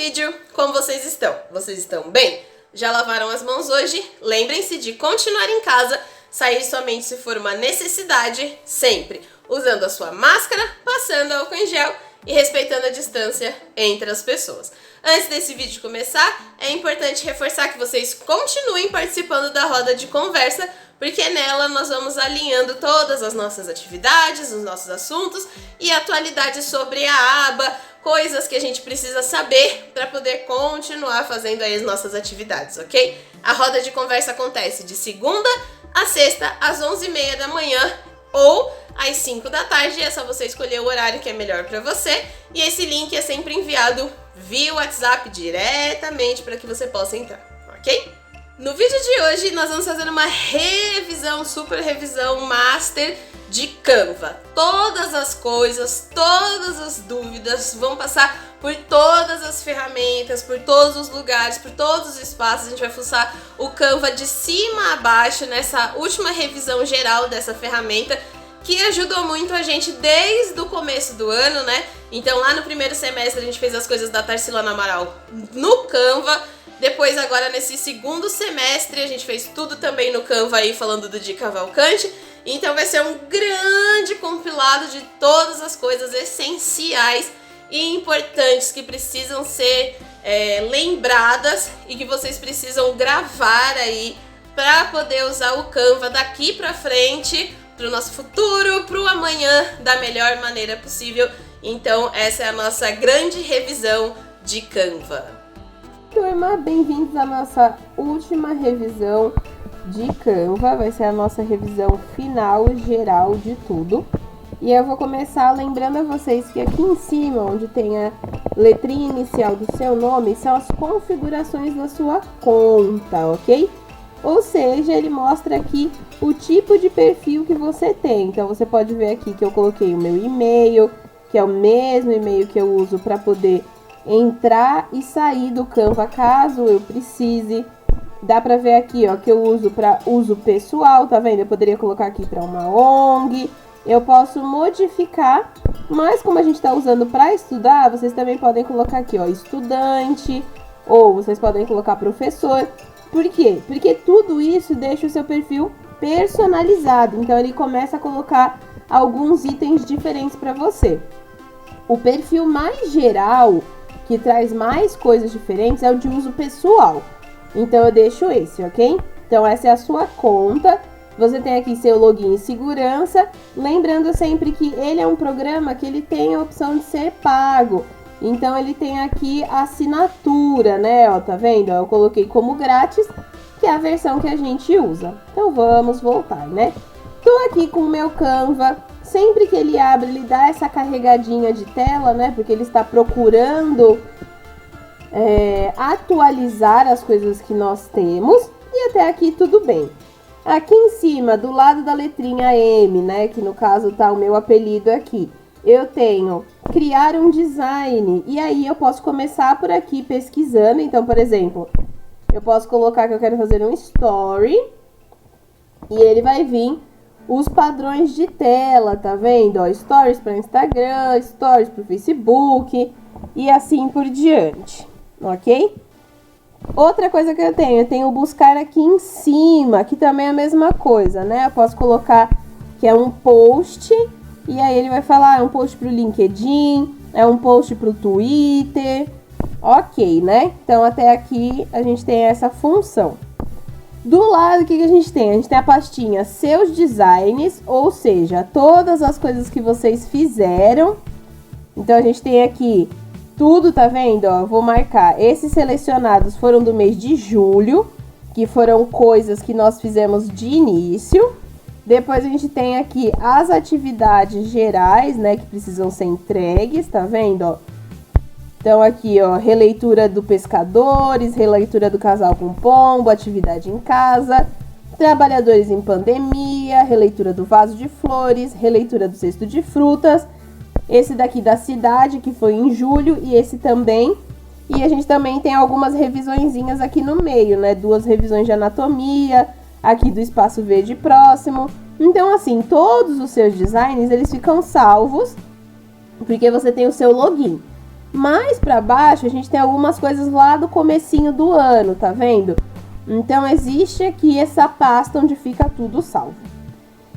vídeo, como vocês estão? Vocês estão bem? Já lavaram as mãos hoje? Lembrem-se de continuar em casa, sair somente se for uma necessidade, sempre usando a sua máscara, passando álcool em gel e respeitando a distância entre as pessoas. Antes desse vídeo começar, é importante reforçar que vocês continuem participando da roda de conversa, porque nela nós vamos alinhando todas as nossas atividades, os nossos assuntos e atualidades sobre a aba, coisas que a gente precisa saber para poder continuar fazendo aí as nossas atividades, ok? A roda de conversa acontece de segunda a sexta, às 11h30 da manhã ou às 5 da tarde. É só você escolher o horário que é melhor para você. E esse link é sempre enviado via WhatsApp diretamente para que você possa entrar, ok? No vídeo de hoje nós vamos fazer uma revisão, super revisão master de Canva. Todas as coisas, todas as dúvidas, vão passar por todas as ferramentas, por todos os lugares, por todos os espaços. A gente vai fuçar o Canva de cima a baixo nessa última revisão geral dessa ferramenta, que ajudou muito a gente desde o começo do ano, né? Então lá no primeiro semestre a gente fez as coisas da Tarsila Amaral no Canva. Depois agora nesse segundo semestre a gente fez tudo também no Canva aí, falando do Di Cavalcante. Então vai ser um grande compilado de todas as coisas essenciais e importantes que precisam ser lembradas e que vocês precisam gravar aí para poder usar o Canva daqui para frente, para o nosso futuro, para o amanhã, da melhor maneira possível. Então essa é a nossa grande revisão de Canva. Turma, bem-vindos à nossa última revisão de Canva. Vai ser a nossa revisão final geral de tudo. E eu vou começar lembrando a vocês que aqui em cima, onde tem a letrinha inicial do seu nome, são as configurações da sua conta, ok? Ou seja, ele mostra aqui o tipo de perfil que você tem. Então você pode ver aqui que eu coloquei o meu e-mail, que é o mesmo e-mail que eu uso para poder entrar e sair do Canva caso eu precise. Dá pra ver aqui, ó, que eu uso para uso pessoal, tá vendo? Eu poderia colocar aqui para uma ONG. Eu posso modificar, mas como a gente tá usando para estudar, vocês também podem colocar aqui, ó, estudante, ou vocês podem colocar professor. Por quê? Porque tudo isso deixa o seu perfil personalizado. Então ele começa a colocar alguns itens diferentes para você. O perfil mais geral, que traz mais coisas diferentes, é o de uso pessoal. Então eu deixo esse, ok? Então essa é a sua conta. Você tem aqui seu login e segurança. Lembrando sempre que ele é um programa que ele tem a opção de ser pago. Então ele tem aqui a assinatura, né? Ó, tá vendo? Eu coloquei como grátis, que é a versão que a gente usa. Então vamos voltar, né? Tô aqui com o meu Canva. Sempre que ele abre, ele dá essa carregadinha de tela, né? Porque ele está procurando atualizar as coisas que nós temos. E até aqui tudo bem. Aqui em cima, do lado da letrinha M, né? Que no caso tá o meu apelido aqui. Eu tenho criar um design. E aí eu posso começar por aqui pesquisando. Então, por exemplo, eu posso colocar que eu quero fazer um story. E ele vai vir os padrões de tela, tá vendo? Ó, stories para Instagram, stories para o Facebook e assim por diante, ok? Outra coisa que eu tenho o buscar aqui em cima, que também é a mesma coisa, né? Eu posso colocar que é um post e aí ele vai falar, é um post para o LinkedIn, é um post para o Twitter, ok, né? Então até aqui a gente tem essa função. Do lado, o que a gente tem? A gente tem a pastinha seus designs, ou seja, todas as coisas que vocês fizeram. Então a gente tem aqui tudo, tá vendo? Ó, eu vou marcar. Esses selecionados foram do mês de julho, que foram coisas que nós fizemos de início. Depois a gente tem aqui as atividades gerais, né, que precisam ser entregues, tá vendo? Ó. Então aqui, ó, releitura do Pescadores, releitura do Casal com Pombo, atividade em casa, trabalhadores em pandemia, releitura do Vaso de Flores, releitura do Cesto de Frutas, esse daqui da cidade, que foi em julho, e esse também. E a gente também tem algumas revisõezinhas aqui no meio, né, 2 revisões de anatomia, aqui do Espaço Verde Próximo. Então assim, todos os seus designs, eles ficam salvos, porque você tem o seu login. Mais para baixo, a gente tem algumas coisas lá do comecinho do ano, tá vendo? Então, existe aqui essa pasta onde fica tudo salvo.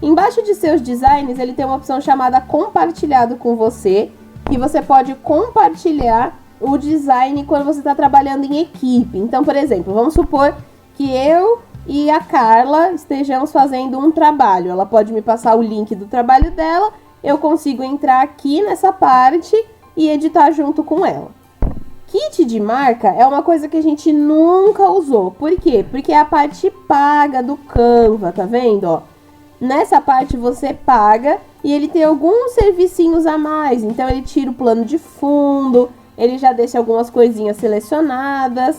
Embaixo de seus designs, ele tem uma opção chamada compartilhado com você, que você pode compartilhar o design quando você está trabalhando em equipe. Então, por exemplo, vamos supor que eu e a Carla estejamos fazendo um trabalho. Ela pode me passar o link do trabalho dela, eu consigo entrar aqui nessa parte e editar junto com ela. Kit de marca é uma coisa que a gente nunca usou. Por quê? Porque é a parte paga do Canva, tá vendo? Ó, nessa parte você paga e ele tem alguns servicinhos a mais. Então ele tira o plano de fundo, ele já deixa algumas coisinhas selecionadas.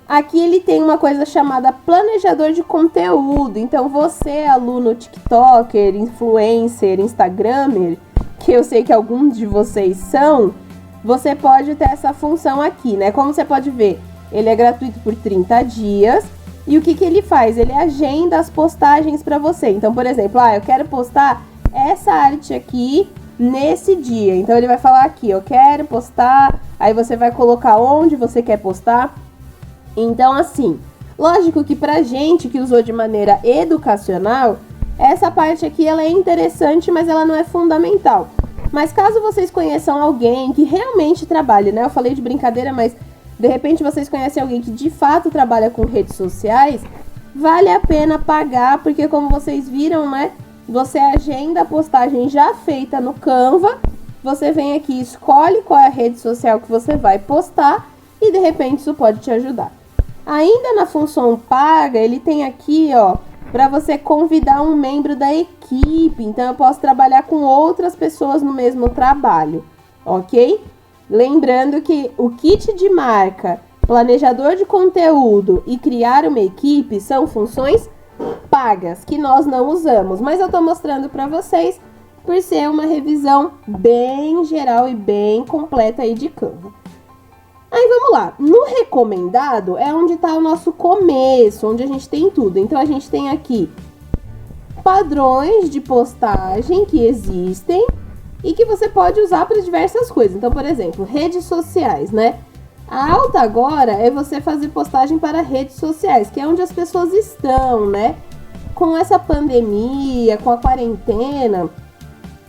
Aqui ele tem uma coisa chamada planejador de conteúdo. Então você, aluno TikToker, influencer, Instagramer, que eu sei que alguns de vocês são, você pode ter essa função aqui, né? Como você pode ver, ele é gratuito por 30 dias. E o que ele faz? Ele agenda as postagens para você. Então, por exemplo, eu quero postar essa arte aqui nesse dia. Então, ele vai falar aqui, eu quero postar. Aí você vai colocar onde você quer postar. Então, assim, lógico que pra gente que usou de maneira educacional, essa parte aqui ela é interessante, mas ela não é fundamental. Mas caso vocês conheçam alguém que realmente trabalhe, né? Eu falei de brincadeira, mas de repente vocês conhecem alguém que de fato trabalha com redes sociais, vale a pena pagar, porque como vocês viram, né? Você agenda a postagem já feita no Canva, você vem aqui, escolhe qual é a rede social que você vai postar e de repente isso pode te ajudar. Ainda na função paga, ele tem aqui, ó, para você convidar um membro da equipe. Então, eu posso trabalhar com outras pessoas no mesmo trabalho, ok? Lembrando que o kit de marca, planejador de conteúdo e criar uma equipe são funções pagas, que nós não usamos. Mas eu tô mostrando para vocês por ser uma revisão bem geral e bem completa aí de Canva. Aí vamos lá, no recomendado é onde está o nosso começo, onde a gente tem tudo. Então a gente tem aqui padrões de postagem que existem e que você pode usar para diversas coisas. Então, por exemplo, redes sociais, né? A alta agora é você fazer postagem para redes sociais, que é onde as pessoas estão, né? Com essa pandemia, com a quarentena,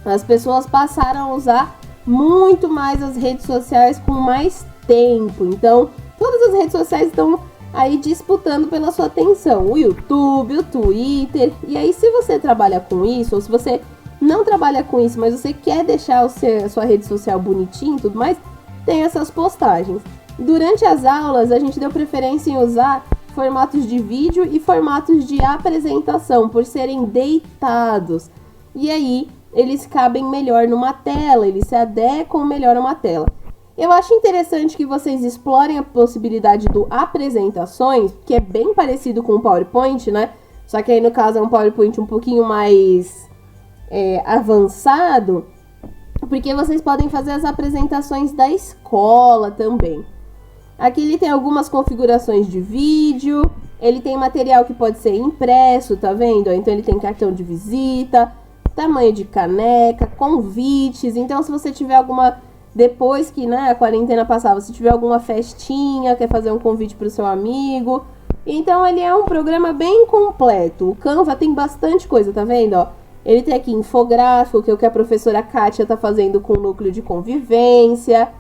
as pessoas passaram a usar muito mais as redes sociais com mais tempo. Então, todas as redes sociais estão aí disputando pela sua atenção. O YouTube, o Twitter. E aí, se você trabalha com isso, ou se você não trabalha com isso, mas você quer deixar a sua rede social bonitinha e tudo mais, tem essas postagens. Durante as aulas, a gente deu preferência em usar formatos de vídeo e formatos de apresentação, por serem deitados. E aí, eles cabem melhor numa tela, eles se adequam melhor a uma tela. Eu acho interessante que vocês explorem a possibilidade do apresentações, que é bem parecido com o PowerPoint, né? Só que aí no caso é um PowerPoint um pouquinho mais avançado, porque vocês podem fazer as apresentações da escola também. Aqui ele tem algumas configurações de vídeo, ele tem material que pode ser impresso, tá vendo? Então ele tem cartão de visita, tamanho de caneca, convites. Então se você tiver alguma... Depois que, né, a quarentena passar, se tiver alguma festinha, quer fazer um convite para o seu amigo. Então, ele é um programa bem completo. O Canva tem bastante coisa, tá vendo? Ó, ele tem aqui infográfico, que é o que a professora Kátia tá fazendo com o núcleo de convivência.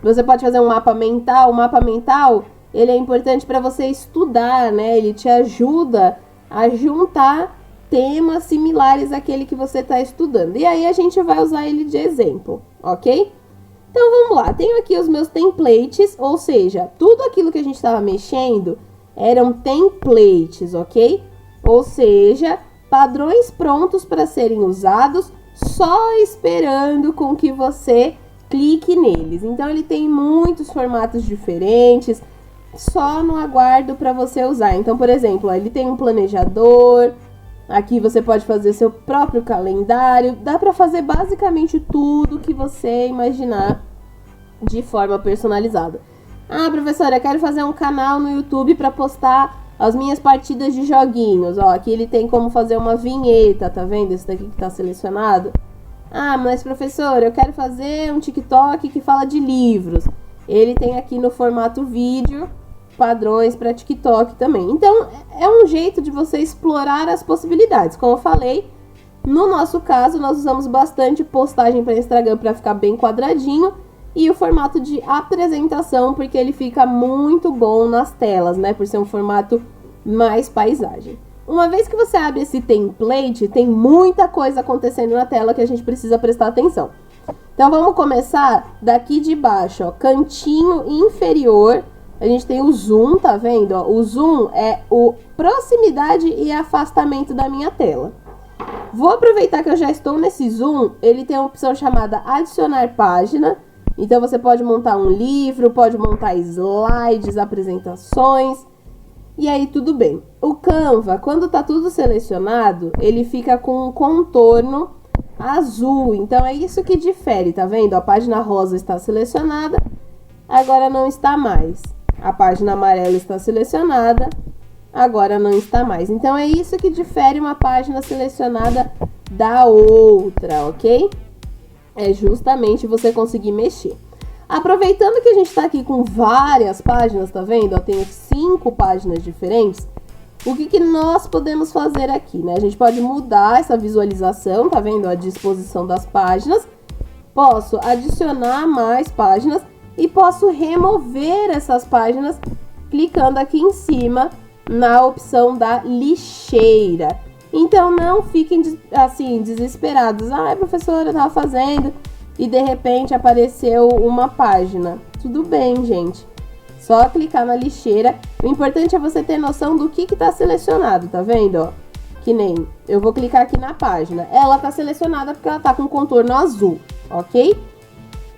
Você pode fazer um mapa mental. O mapa mental, ele é importante para você estudar, né? Ele te ajuda a juntar temas similares àquele que você está estudando. E aí, a gente vai usar ele de exemplo, ok? Então, vamos lá. Tenho aqui os meus templates, ou seja, tudo aquilo que a gente estava mexendo eram templates, ok? Ou seja, padrões prontos para serem usados, só esperando com que você clique neles. Então, ele tem muitos formatos diferentes, só no aguardo para você usar. Então, por exemplo, ele tem um planejador, aqui você pode fazer seu próprio calendário, dá para fazer basicamente tudo que você imaginar de forma personalizada. Ah, professora, eu quero fazer um canal no YouTube para postar as minhas partidas de joguinhos. Ó, aqui ele tem como fazer uma vinheta, tá vendo? Esse daqui que tá selecionado. Ah, mas professor, eu quero fazer um TikTok que fala de livros. Ele tem aqui no formato vídeo padrões para TikTok também. Então, é um jeito de você explorar as possibilidades. Como eu falei, no nosso caso, nós usamos bastante postagem para Instagram para ficar bem quadradinho e o formato de apresentação, porque ele fica muito bom nas telas, né? Por ser um formato mais paisagem. Uma vez que você abre esse template, tem muita coisa acontecendo na tela que a gente precisa prestar atenção. Então, vamos começar daqui de baixo, ó, cantinho inferior. A gente tem o zoom, tá vendo? Ó, o zoom é o proximidade e afastamento da minha tela. Vou aproveitar que eu já estou nesse zoom. Ele tem uma opção chamada adicionar página. Então, você pode montar um livro, pode montar slides, apresentações. E aí, tudo bem. O Canva, quando tá tudo selecionado, ele fica com um contorno azul. Então, é isso que difere, tá vendo? A página rosa está selecionada, agora não está mais. A página amarela está selecionada, agora não está mais. Então, é isso que difere uma página selecionada da outra, ok? É justamente você conseguir mexer. Aproveitando que a gente está aqui com várias páginas, tá vendo? Eu tenho 5 páginas diferentes. O que nós podemos fazer aqui, né? A gente pode mudar essa visualização, tá vendo? A disposição das páginas. Posso adicionar mais páginas. E posso remover essas páginas clicando aqui em cima na opção da lixeira. Então, não fiquem assim, desesperados. Ah, professora, eu tava fazendo e de repente apareceu uma página. Tudo bem, gente. Só clicar na lixeira. O importante é você ter noção do que tá selecionado, tá vendo? Ó, que nem eu vou clicar aqui na página. Ela tá selecionada porque ela tá com contorno azul, ok?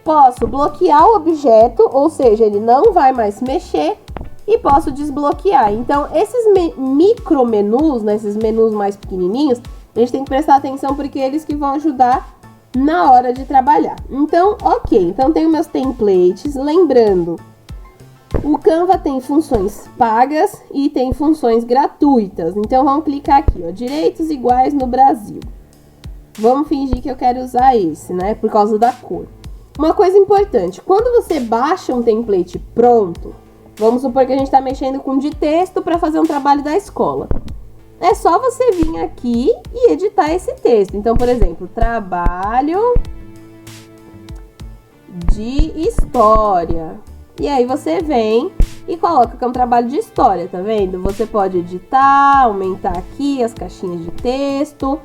Posso bloquear o objeto, ou seja, ele não vai mais mexer, e posso desbloquear. Então, esses micro menus, né, esses menus mais pequenininhos, a gente tem que prestar atenção porque eles que vão ajudar na hora de trabalhar. Então, ok. Então, tenho meus templates. Lembrando, o Canva tem funções pagas e tem funções gratuitas. Então, vamos clicar aqui, ó, direitos iguais no Brasil. Vamos fingir que eu quero usar esse, né, por causa da cor. Uma coisa importante, quando você baixa um template pronto, vamos supor que a gente está mexendo com de texto para fazer um trabalho da escola. É só você vir aqui e editar esse texto. Então, por exemplo, trabalho de história. E aí você vem e coloca que é um trabalho de história, tá vendo? Você pode editar, aumentar aqui as caixinhas de texto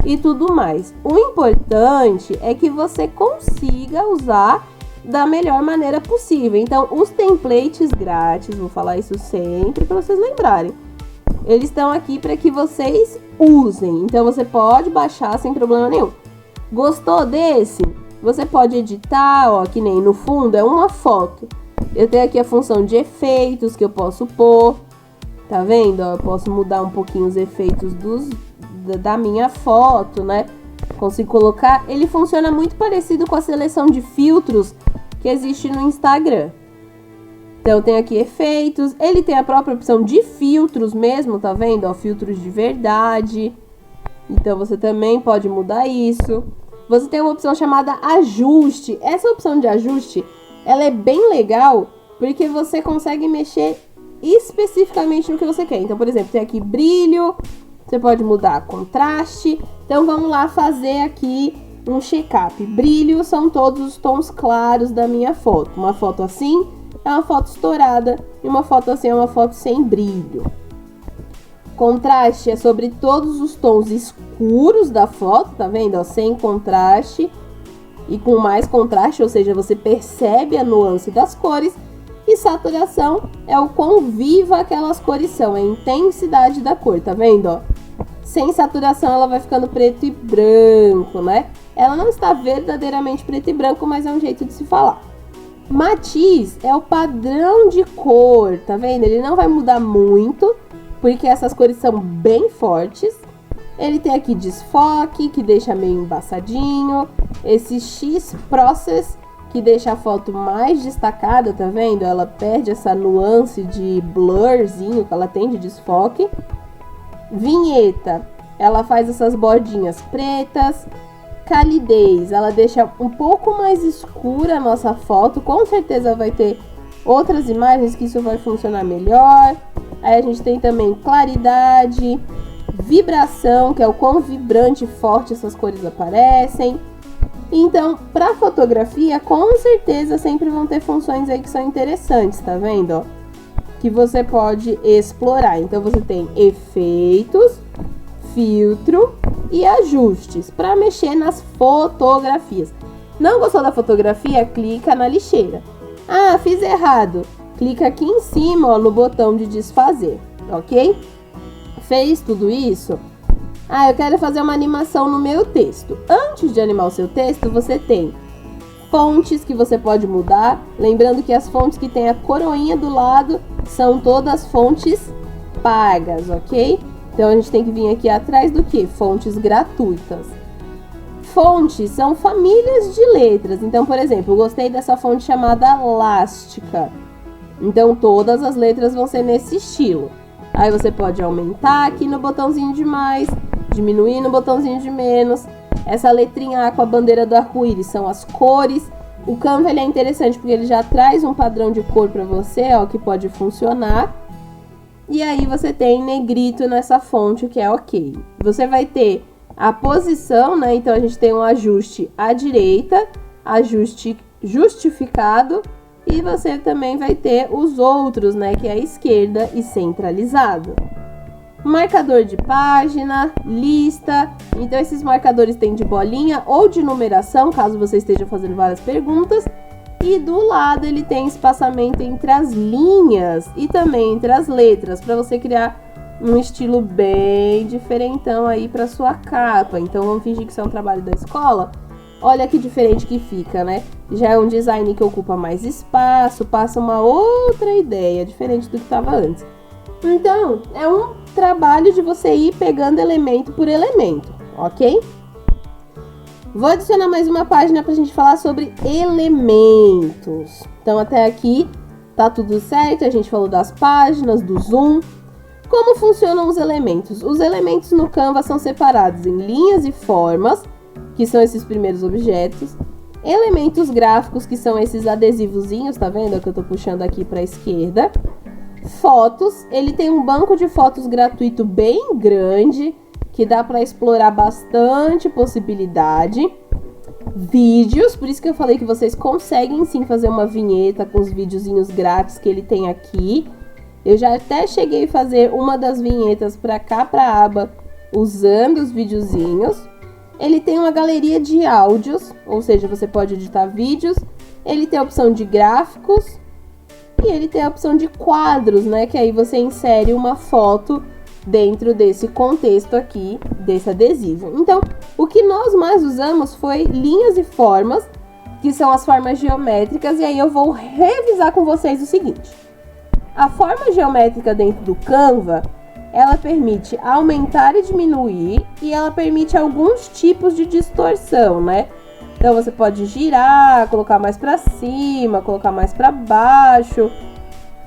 e tudo mais. O importante é que você consiga usar da melhor maneira possível. Então, os templates grátis, vou falar isso sempre para vocês lembrarem, eles estão aqui para que vocês usem. Então, você pode baixar sem problema nenhum. Gostou desse? Você pode editar, ó, que nem no fundo é uma foto. Eu tenho aqui a função de efeitos que eu posso pôr. Tá vendo? Ó, eu posso mudar um pouquinho os efeitos da minha foto, né? Consigo colocar. Ele funciona muito parecido com a seleção de filtros que existe no Instagram. Então, tem aqui efeitos. Ele tem a própria opção de filtros mesmo, tá vendo? Ó, filtros de verdade. Então, você também pode mudar isso. Você tem uma opção chamada ajuste. Essa opção de ajuste, ela é bem legal porque você consegue mexer especificamente no que você quer. Então, por exemplo, tem aqui brilho. Você pode mudar contraste. Então, vamos lá fazer aqui um check-up. Brilho são todos os tons claros da minha foto. Uma foto assim é uma foto estourada e uma foto assim é uma foto sem brilho. Contraste é sobre todos os tons escuros da foto, tá vendo? Ó, sem contraste e com mais contraste, ou seja, você percebe a nuance das cores. E saturação é o quão viva aquelas cores são, é a intensidade da cor, tá vendo? Ó? Sem saturação ela vai ficando preto e branco, né? Ela não está verdadeiramente preto e branco, mas é um jeito de se falar. Matiz é o padrão de cor, tá vendo? Ele não vai mudar muito, porque essas cores são bem fortes. Ele tem aqui desfoque, que deixa meio embaçadinho. Esse X-Process, que deixa a foto mais destacada, tá vendo? Ela perde essa nuance de blurzinho que ela tem de desfoque. Vinheta, ela faz essas bordinhas pretas. calidez, ela deixa um pouco mais escura a nossa foto. Com certeza vai ter outras imagens que isso vai funcionar melhor. Aí a gente tem também claridade, vibração, que é o quão vibrante e forte essas cores aparecem. Então, para fotografia, com certeza sempre vão ter funções aí que são interessantes, tá vendo? Ó? Que você pode explorar. Então, você tem efeitos, filtro e ajustes para mexer nas fotografias. Não gostou da fotografia? Clica na lixeira. Ah, fiz errado. Clica aqui em cima, ó, no botão de desfazer, ok? Fez tudo isso? Ah, eu quero fazer uma animação no meu texto. Antes de animar o seu texto, você tem fontes que você pode mudar. Lembrando que as fontes que tem a coroinha do lado são todas fontes pagas, ok? Então, a gente tem que vir aqui atrás do que? Fontes gratuitas. Fontes são famílias de letras. Então, por exemplo, eu gostei dessa fonte chamada Elástica. Então, todas as letras vão ser nesse estilo. Aí você pode aumentar aqui no botãozinho de mais, diminuir no botãozinho de menos. Essa letrinha A com a bandeira do arco-íris são as cores. O Canva ele é interessante porque ele já traz um padrão de cor para você, ó, que pode funcionar. E aí você tem negrito nessa fonte, que é ok. Você vai ter a posição, né? Então a gente tem um ajuste à direita, ajuste justificado. E você também vai ter os outros, né? Que é a esquerda e centralizado. Marcador de página, lista. Então esses marcadores tem de bolinha ou de numeração, caso você esteja fazendo várias perguntas. E do lado ele tem espaçamento entre as linhas e também entre as letras, para você criar um estilo bem diferentão aí para sua capa. Então vamos fingir que isso é um trabalho da escola. Olha que diferente que fica, né? Já é um design que ocupa mais espaço, passa uma outra ideia, diferente do que estava antes. Então, é um trabalho de você ir pegando elemento por elemento, ok? Vou adicionar mais uma página pra gente falar sobre elementos. Então, até aqui tá tudo certo, a gente falou das páginas, do zoom. Como funcionam os elementos? Os elementos no Canva são separados em linhas e formas, que são esses primeiros objetos. Elementos gráficos, que são esses adesivozinhos, tá vendo? Que eu tô puxando aqui pra esquerda. Fotos, ele tem um banco de fotos gratuito bem grande, que dá para explorar bastante possibilidade. Vídeos, por isso que eu falei que vocês conseguem sim fazer uma vinheta com os videozinhos grátis que ele tem aqui. Eu já até cheguei a fazer uma das vinhetas para cá, para a aba, usando os videozinhos. Ele tem uma galeria de áudios, ou seja, você pode editar vídeos. Ele tem a opção de gráficos e ele tem a opção de quadros, né? Que aí você insere uma foto dentro desse contexto aqui, desse adesivo. Então, o que nós mais usamos foi linhas e formas, que são as formas geométricas, e aí eu vou revisar com vocês o seguinte. A forma geométrica dentro do Canva, ela permite aumentar e diminuir, e ela permite alguns tipos de distorção, né? Então, você pode girar, colocar mais para cima, colocar mais para baixo.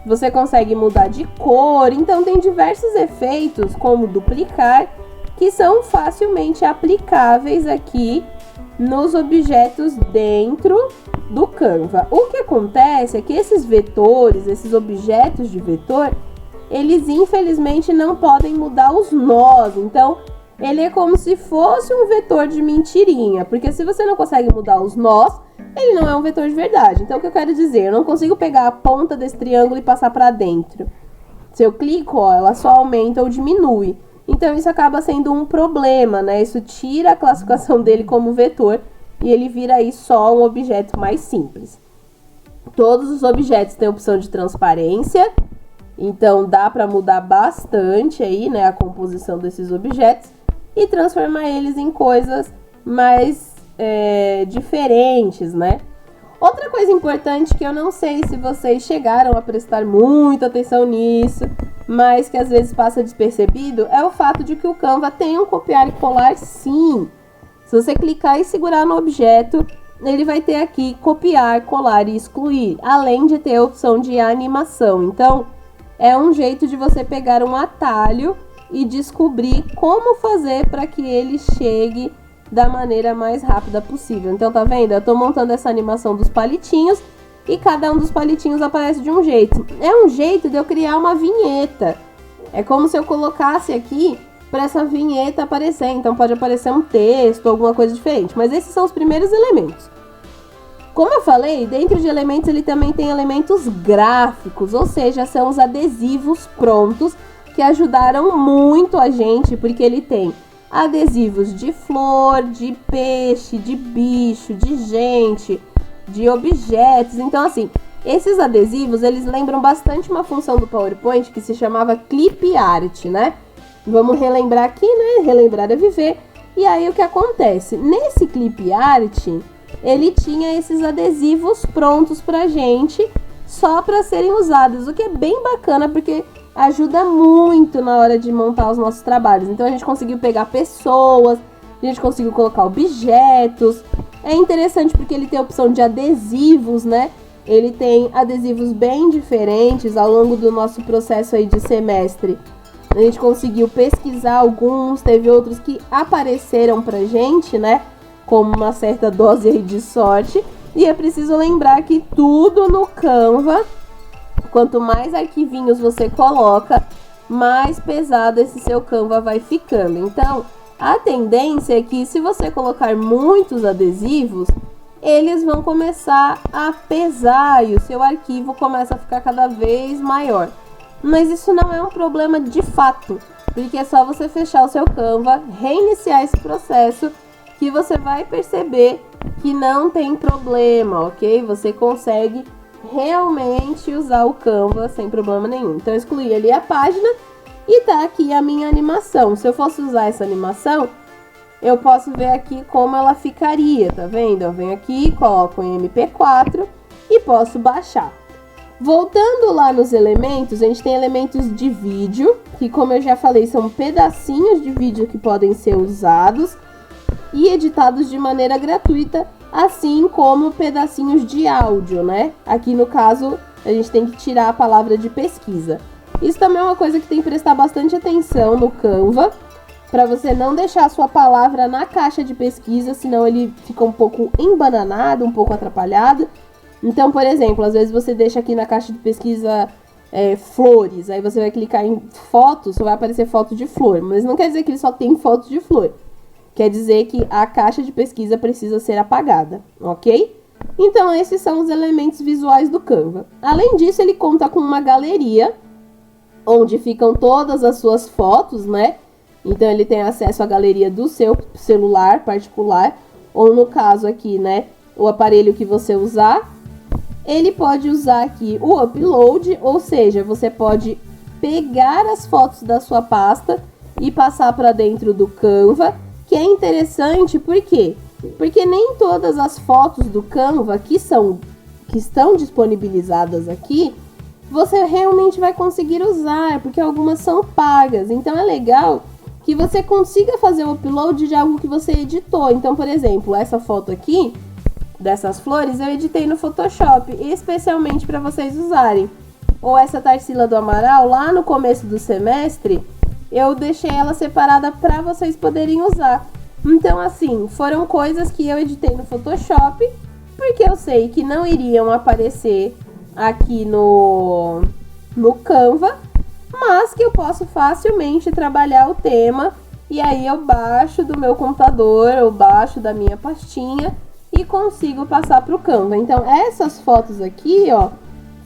Você consegue mudar de cor, então tem diversos efeitos, como duplicar, que são facilmente aplicáveis aqui nos objetos dentro do Canva. O que acontece é que esses vetores, esses objetos de vetor, eles infelizmente não podem mudar os nós, então ele é como se fosse um vetor de mentirinha, porque se você não consegue mudar os nós, ele não é um vetor de verdade. Então, o que eu quero dizer? Eu não consigo pegar a ponta desse triângulo e passar para dentro. Se eu clico, ó, ela só aumenta ou diminui. Então, isso acaba sendo um problema, né? Isso tira a classificação dele como vetor e ele vira aí só um objeto mais simples. Todos os objetos têm opção de transparência, então dá para mudar bastante aí, né, a composição desses objetos e transformar eles em coisas mais diferentes, né? Outra coisa importante que eu não sei se vocês chegaram a prestar muita atenção nisso, mas que às vezes passa despercebido, é o fato de que o Canva tem um copiar e colar sim. Se você clicar e segurar no objeto, ele vai ter aqui copiar, colar e excluir, além de ter a opção de animação. Então, é um jeito de você pegar um atalho e descobrir como fazer para que ele chegue da maneira mais rápida possível. Então tá vendo? Eu tô montando essa animação dos palitinhos e cada um dos palitinhos aparece de um jeito. É um jeito de eu criar uma vinheta. É como se eu colocasse aqui para essa vinheta aparecer. Então pode aparecer um texto, alguma coisa diferente. Mas esses são os primeiros elementos. Como eu falei, dentro de elementos ele também tem elementos gráficos, ou seja, são os adesivos prontos que ajudaram muito a gente, porque ele tem adesivos de flor, de peixe, de bicho, de gente, de objetos. Então assim, esses adesivos, eles lembram bastante uma função do PowerPoint que se chamava Clip Art, né? Vamos relembrar aqui, né? Relembrar é viver. E aí o que acontece? Nesse Clip Art, ele tinha esses adesivos prontos pra gente, só para serem usados, o que é bem bacana, porque ajuda muito na hora de montar os nossos trabalhos. Então a gente conseguiu pegar pessoas, a gente conseguiu colocar objetos. É interessante porque ele tem a opção de adesivos, né? Ele tem adesivos bem diferentes ao longo do nosso processo aí de semestre. A gente conseguiu pesquisar alguns, teve outros que apareceram pra gente, né? Como uma certa dose aí de sorte. E é preciso lembrar que tudo no Canva, quanto mais arquivinhos você coloca, mais pesado esse seu Canva vai ficando. Então, a tendência é que se você colocar muitos adesivos, eles vão começar a pesar e o seu arquivo começa a ficar cada vez maior. Mas isso não é um problema de fato, porque é só você fechar o seu Canva, reiniciar esse processo, que você vai perceber que não tem problema, ok? Você consegue realmente usar o Canva sem problema nenhum. Então eu excluí ali a página e tá aqui a minha animação. Se eu fosse usar essa animação, eu posso ver aqui como ela ficaria, tá vendo? Eu venho aqui, coloco em MP4 e posso baixar. Voltando lá nos elementos, a gente tem elementos de vídeo, que como eu já falei, são pedacinhos de vídeo que podem ser usados e editados de maneira gratuita, assim como pedacinhos de áudio, né? Aqui no caso, a gente tem que tirar a palavra de pesquisa. Isso também é uma coisa que tem que prestar bastante atenção no Canva, para você não deixar a sua palavra na caixa de pesquisa, senão ele fica um pouco embananado, um pouco atrapalhado. Então, por exemplo, às vezes você deixa aqui na caixa de pesquisa flores, aí você vai clicar em fotos, só vai aparecer foto de flor, mas não quer dizer que ele só tem foto de flor. Quer dizer que a caixa de pesquisa precisa ser apagada, ok? Então, esses são os elementos visuais do Canva. Além disso, ele conta com uma galeria, onde ficam todas as suas fotos, né? Então, ele tem acesso à galeria do seu celular particular, ou no caso aqui, né, o aparelho que você usar. Ele pode usar aqui o upload, ou seja, você pode pegar as fotos da sua pasta e passar para dentro do Canva, que é interessante, por quê? Porque nem todas as fotos do Canva que estão disponibilizadas aqui, você realmente vai conseguir usar, porque algumas são pagas. Então é legal que você consiga fazer o upload de algo que você editou. Então, por exemplo, essa foto aqui, dessas flores, eu editei no Photoshop, especialmente para vocês usarem. Ou essa Tarsila do Amaral, lá no começo do semestre, eu deixei ela separada para vocês poderem usar. Então, assim, foram coisas que eu editei no Photoshop, porque eu sei que não iriam aparecer aqui no Canva, mas que eu posso facilmente trabalhar o tema, e aí eu baixo do meu computador, eu baixo da minha pastinha e consigo passar para o Canva. Então, essas fotos aqui, ó,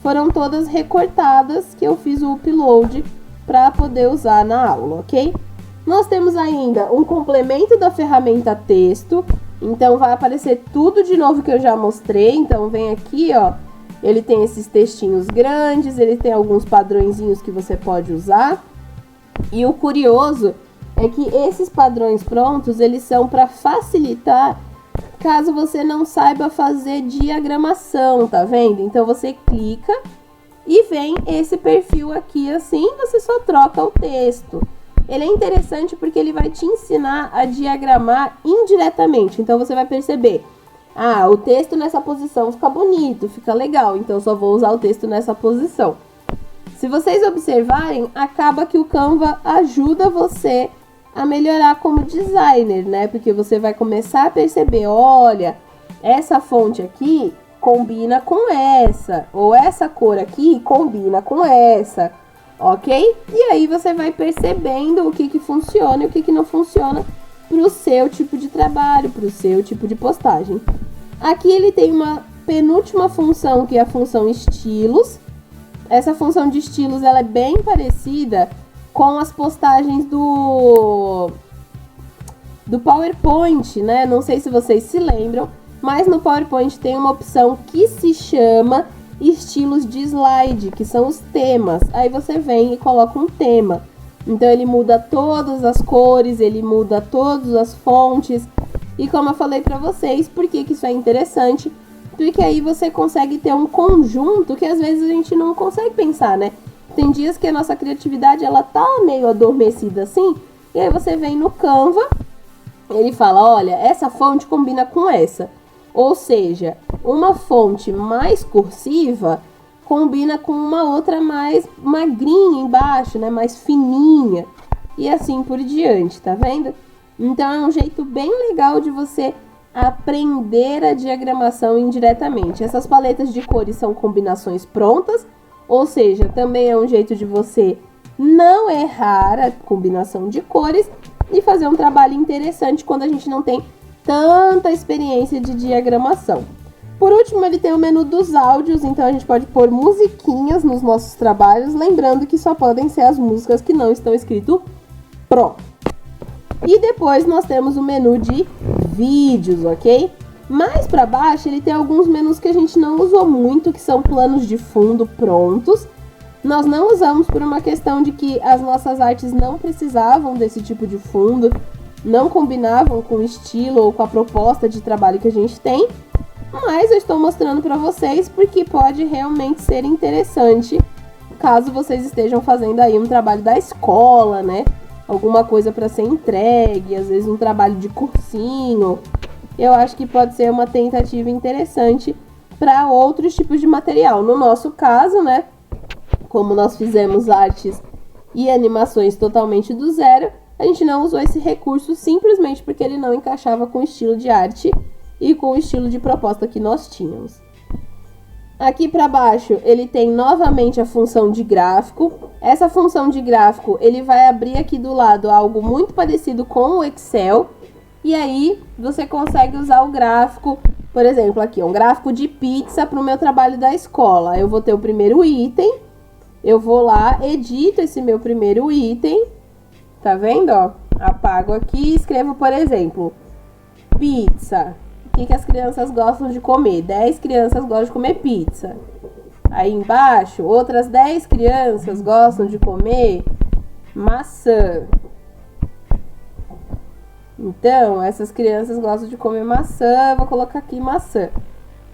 foram todas recortadas que eu fiz o upload para poder usar na aula, ok? Nós temos ainda um complemento da ferramenta texto, então vai aparecer tudo de novo que eu já mostrei. Então vem aqui, ó, ele tem esses textinhos grandes, ele tem alguns padrõezinhos que você pode usar. E o curioso é que esses padrões prontos, eles são para facilitar caso você não saiba fazer diagramação, tá vendo? Então você clica e vem esse perfil aqui assim, você só troca o texto. Ele é interessante porque ele vai te ensinar a diagramar indiretamente. Então você vai perceber, o texto nessa posição fica bonito, fica legal, então eu só vou usar o texto nessa posição. Se vocês observarem, acaba que o Canva ajuda você a melhorar como designer, né? Porque você vai começar a perceber, olha, essa fonte aqui combina com essa, ou essa cor aqui combina com essa, ok? E aí você vai percebendo o que funciona e o que não funciona pro seu tipo de trabalho, pro seu tipo de postagem. Aqui ele tem uma penúltima função, que é a função estilos. Essa função de estilos, ela é bem parecida com as postagens do PowerPoint, né? Não sei se vocês se lembram, mas no PowerPoint tem uma opção que se chama estilos de slide, que são os temas. Aí você vem e coloca um tema. Então ele muda todas as cores, ele muda todas as fontes. E como eu falei pra vocês, por que isso é interessante? Porque aí você consegue ter um conjunto que às vezes a gente não consegue pensar, né? Tem dias que a nossa criatividade, ela tá meio adormecida assim, e aí você vem no Canva, ele fala, olha, essa fonte combina com essa. Ou seja, uma fonte mais cursiva combina com uma outra mais magrinha embaixo, né? Mais fininha. E assim por diante, tá vendo? Então é um jeito bem legal de você aprender a diagramação indiretamente. Essas paletas de cores são combinações prontas, ou seja, também é um jeito de você não errar a combinação de cores e fazer um trabalho interessante quando a gente não tem tanta experiência de diagramação. Por último, ele tem o menu dos áudios, então a gente pode pôr musiquinhas nos nossos trabalhos, lembrando que só podem ser as músicas que não estão escrito Pro. E depois nós temos o menu de vídeos, ok? Mais para baixo ele tem alguns menus que a gente não usou muito, que são planos de fundo prontos. Nós não usamos por uma questão de que as nossas artes não precisavam desse tipo de fundo, não combinavam com o estilo ou com a proposta de trabalho que a gente tem. Mas eu estou mostrando para vocês porque pode realmente ser interessante caso vocês estejam fazendo aí um trabalho da escola, né? Alguma coisa para ser entregue, às vezes um trabalho de cursinho. Eu acho que pode ser uma tentativa interessante para outros tipos de material. No nosso caso, né, como nós fizemos artes e animações totalmente do zero, a gente não usou esse recurso simplesmente porque ele não encaixava com o estilo de arte e com o estilo de proposta que nós tínhamos. Aqui para baixo ele tem novamente a função de gráfico. Essa função de gráfico ele vai abrir aqui do lado algo muito parecido com o Excel. E aí você consegue usar o gráfico, por exemplo, aqui um gráfico de pizza para o meu trabalho da escola. Eu vou ter o primeiro item, eu vou lá, edito esse meu primeiro item, tá vendo, ó? Apago aqui e escrevo, por exemplo, pizza. O que as crianças gostam de comer? 10 crianças gostam de comer pizza. Aí embaixo, outras 10 crianças gostam de comer maçã. Então, essas crianças gostam de comer maçã, eu vou colocar aqui maçã.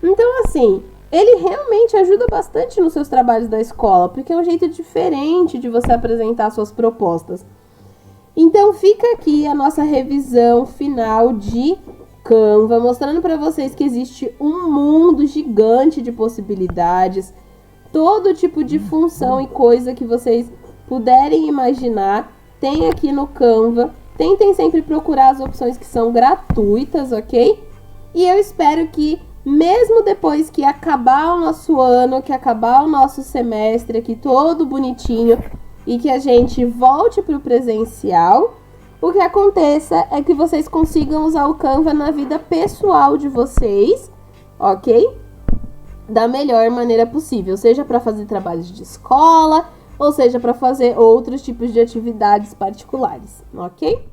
Então, assim, ele realmente ajuda bastante nos seus trabalhos da escola, porque é um jeito diferente de você apresentar suas propostas. Então, fica aqui a nossa revisão final de Canva, mostrando para vocês que existe um mundo gigante de possibilidades, todo tipo de função e coisa que vocês puderem imaginar, tem aqui no Canva. Tentem sempre procurar as opções que são gratuitas, ok? E eu espero que, mesmo depois que acabar o nosso ano, que acabar o nosso semestre aqui todo bonitinho e que a gente volte para o presencial, o que aconteça é que vocês consigam usar o Canva na vida pessoal de vocês, ok? Da melhor maneira possível, seja para fazer trabalhos de escola, ou seja para fazer outros tipos de atividades particulares, ok?